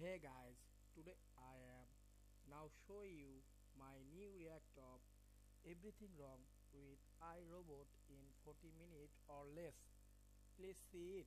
Hey guys, today I am now show you my new react of everything wrong with iRobot in 40 minutes or less. Please see it.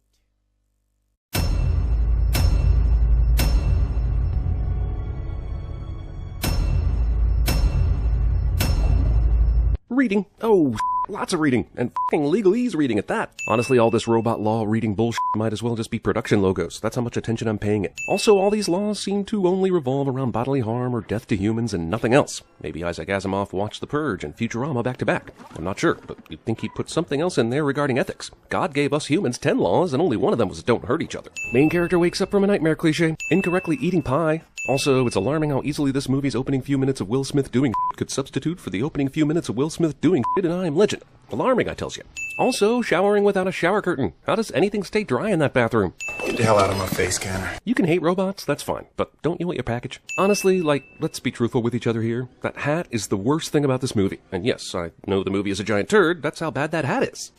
Reading. Oh, lots of reading. And f***ing legalese reading at that. Honestly, all this robot law reading bullshit might as well just be production logos. That's how much attention I'm paying it. Also, all these laws seem to only revolve around bodily harm or death to humans and nothing else. Maybe Isaac Asimov watched The Purge and Futurama back to back. I'm not sure, but you'd think he'd put something else in there regarding ethics. God gave us humans 10 laws, and only one of them was don't hurt each other. Main character wakes up from a nightmare cliche, incorrectly eating pie. Also, it's alarming how easily this movie's opening few minutes of Will Smith doing shit could substitute for the opening few minutes of Will Smith doing shit in I Am Legend. Alarming, I tells you. Also, showering without a shower curtain. How does anything stay dry in that bathroom? Get the hell out of my face, Canner. You can hate robots, that's fine, but don't you want your package? Honestly, let's be truthful with each other here. That hat is the worst thing about this movie. And yes, I know the movie is a giant turd, that's how bad that hat is.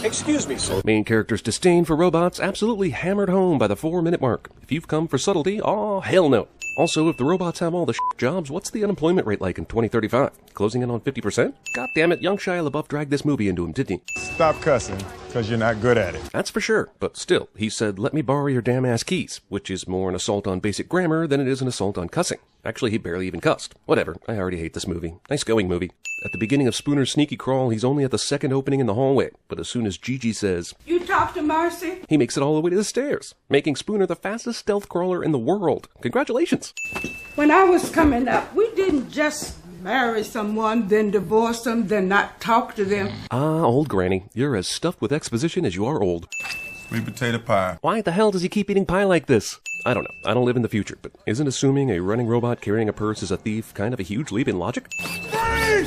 Excuse me, sir. Main character's disdain for robots absolutely hammered home by the 4-minute mark. If you've come for subtlety, aw, hell no. Also, if the robots have all the jobs, what's the unemployment rate like in 2035? Closing in on 50%? God damn it, young Shia LaBeouf dragged this movie into him, didn't he? Stop cussing, because you're not good at it. That's for sure, but still, he said, let me borrow your damn ass keys, which is more an assault on basic grammar than it is an assault on cussing. Actually, he barely even cussed. Whatever, I already hate this movie. Nice going, movie. At the beginning of Spooner's sneaky crawl, he's only at the second opening in the hallway, but as soon as Gigi says, "You talk to Marcy," he makes it all the way to the stairs, making Spooner the fastest stealth crawler in the world. Congratulations! when I was coming up, we didn't just marry someone, then divorce them, then not talk to them. Ah, old granny, you're as stuffed with exposition as you are old. Sweet potato pie. Why the hell does he keep eating pie like this? I don't know. I don't live in the future, but isn't assuming a running robot carrying a purse is a thief kind of a huge leap in logic? Hey,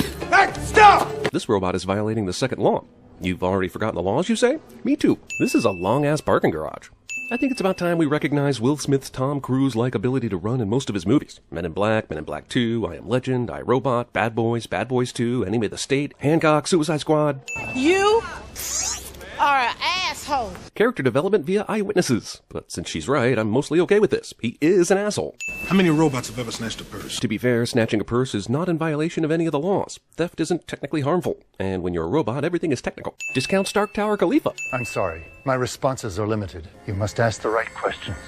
stop! This robot is violating the second law. You've already forgotten the laws, you say? Me too. This is a long-ass parking garage. I think it's about time we recognize Will Smith's Tom Cruise-like ability to run in most of his movies. Men in Black 2, I Am Legend, I, Robot, Bad Boys 2, Enemy of the State, Hancock, Suicide Squad. You are an asshole. Character development via eyewitnesses. But since she's right, I'm mostly okay with this. He is an asshole. How many robots have ever snatched a purse? To be fair, snatching a purse is not in violation of any of the laws. Theft isn't technically harmful. And when you're a robot, everything is technical. Discount Stark Tower Khalifa. I'm sorry. My responses are limited. You must ask the right questions.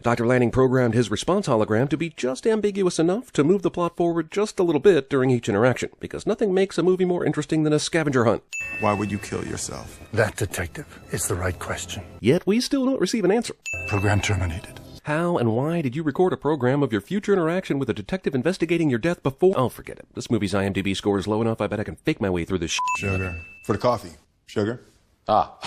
Dr. Lanning programmed his response hologram to be just ambiguous enough to move the plot forward just a little bit during each interaction, because nothing makes a movie more interesting than a scavenger hunt. Why would you kill yourself? That, detective, is the right question. Yet we still don't receive an answer. Program terminated. How and why did you record a program of your future interaction with a detective investigating your death before? Oh, forget it. This movie's IMDb score is low enough, I bet I can fake my way through this shit. Sugar. For the coffee. Sugar? Ah.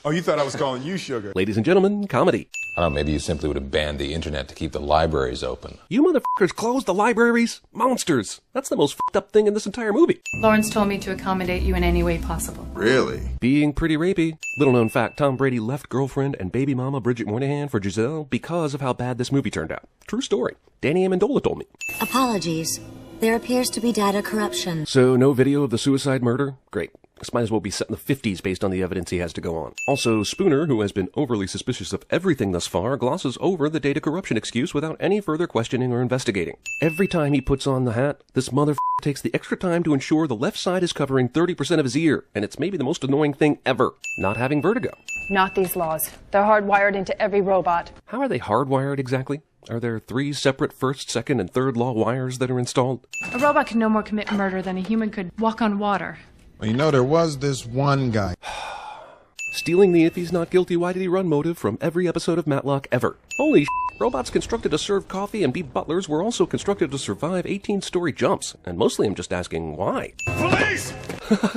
Oh, you thought I was calling you Sugar. Ladies and gentlemen, comedy. I don't know, maybe you simply would have banned the internet to keep the libraries open. You motherfuckers closed the libraries? Monsters! That's the most fucked up thing in this entire movie. Lawrence told me to accommodate you in any way possible. Really? Being pretty rapey. Little known fact, Tom Brady left girlfriend and baby mama Bridget Moynihan for Giselle because of how bad this movie turned out. True story. Danny Amendola told me. Apologies. There appears to be data corruption. So no video of the suicide murder? Great. This might as well be set in the 50s based on the evidence he has to go on. Also, Spooner, who has been overly suspicious of everything thus far, glosses over the data corruption excuse without any further questioning or investigating. Every time he puts on the hat, this motherfucker takes the extra time to ensure the left side is covering 30% of his ear, and it's maybe the most annoying thing ever. Not having vertigo. Not these laws. They're hardwired into every robot. How are they hardwired exactly? Are there 3 separate first, second, and third law wires that are installed? A robot can no more commit murder than a human could walk on water. Well, you know, there was this one guy. Stealing the if he's not guilty, why did he run motive from every episode of Matlock ever. Holy shit, robots constructed to serve coffee and be butlers were also constructed to survive 18-story jumps. And mostly I'm just asking, why? Police!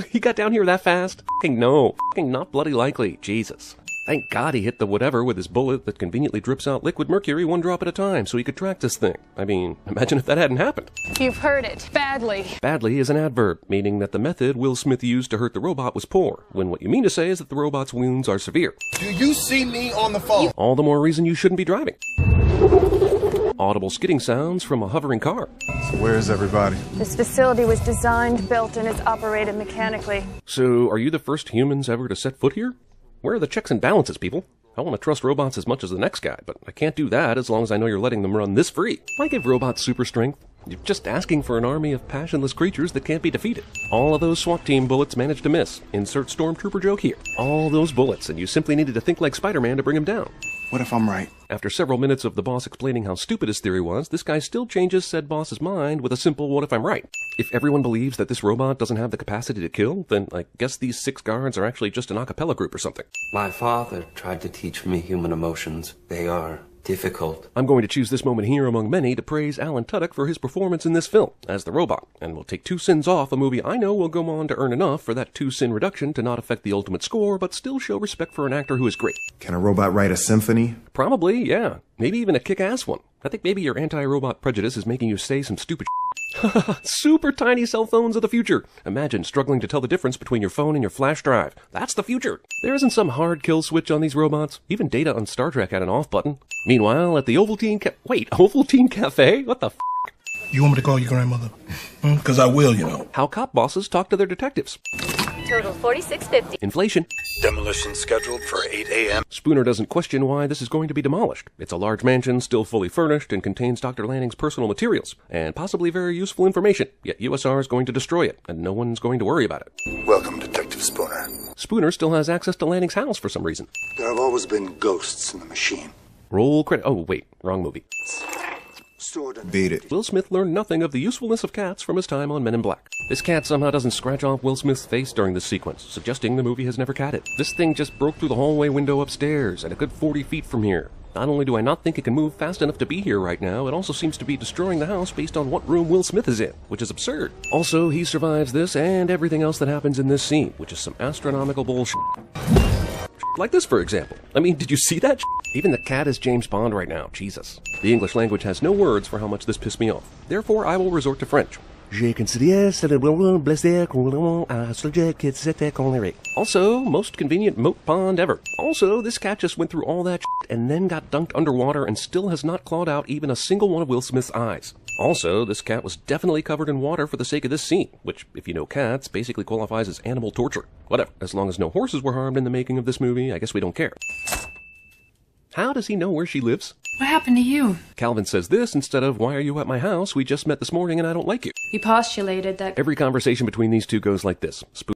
He got down here that fast? Fucking no. Fucking not bloody likely. Jesus. Thank God he hit the whatever with his bullet that conveniently drips out liquid mercury 1 drop at a time so he could track this thing. I mean, imagine if that hadn't happened. You've heard it. Badly. Badly is an adverb, meaning that the method Will Smith used to hurt the robot was poor, when what you mean to say is that the robot's wounds are severe. Do you see me on the phone? All the more reason you shouldn't be driving. Audible skidding sounds from a hovering car. So where's everybody? This facility was designed, built, and is operated mechanically. So, are you the first humans ever to set foot here? Where are the checks and balances, people? I want to trust robots as much as the next guy, but I can't do that as long as I know you're letting them run this free. Why give robots super strength? You're just asking for an army of passionless creatures that can't be defeated. All of those SWAT team bullets managed to miss. Insert Stormtrooper joke here. All those bullets, and you simply needed to think like Spider-Man to bring him down. What if I'm right? After several minutes of the boss explaining how stupid his theory was, this guy still changes said boss's mind with a simple "what if I'm right?" If everyone believes that this robot doesn't have the capacity to kill, then I guess these 6 guards are actually just an a cappella group or something. My father tried to teach me human emotions. They are difficult. I'm going to choose this moment here among many to praise Alan Tudyk for his performance in this film as the robot, and will take 2 sins off a movie I know will go on to earn enough for that 2-sin reduction to not affect the ultimate score, but still show respect for an actor who is great. Can a robot write a symphony? Probably, yeah. Maybe even a kick-ass one. I think maybe your anti-robot prejudice is making you say some stupid Super tiny cell phones of the future. Imagine struggling to tell the difference between your phone and your flash drive. That's the future. There isn't some hard kill switch on these robots. Even Data on Star Trek had an off button. Meanwhile, at the Ovaltine Cafe? What the f***? You want me to call your grandmother? Because I will, you know. How cop bosses talk to their detectives. Total $46.50. Inflation. Demolition scheduled for 8 a.m. Spooner doesn't question why this is going to be demolished. It's a large mansion, still fully furnished, and contains Dr. Lanning's personal materials, and possibly very useful information. Yet USR is going to destroy it, and no one's going to worry about it. Welcome, Detective Spooner. Spooner still has access to Lanning's house for some reason. There have always been ghosts in the machine. Roll credit. Oh, wait. Wrong movie. Beat it. Will Smith learned nothing of the usefulness of cats from his time on Men in Black. This cat somehow doesn't scratch off Will Smith's face during this sequence, suggesting the movie has never catted. This thing just broke through the hallway window upstairs, at a good 40 feet from here. Not only do I not think it can move fast enough to be here right now, it also seems to be destroying the house based on what room Will Smith is in, which is absurd. Also, he survives this and everything else that happens in this scene, which is some astronomical bullshit. Like this, for example. I mean, did you see that? Even the cat is James Bond right now. Jesus. The English language has no words for how much this pissed me off. Therefore, I will resort to French. Also, most convenient moat pond ever. Also, this cat just went through all that shit and then got dunked underwater and still has not clawed out even a single one of Will Smith's eyes. Also, this cat was definitely covered in water for the sake of this scene, which, if you know cats, basically qualifies as animal torture. Whatever. As long as no horses were harmed in the making of this movie, I guess we don't care. How does he know where she lives? What happened to you? Calvin says this instead of, "Why are you at my house? We just met this morning and I don't like you." He postulated that every conversation between these two goes like this.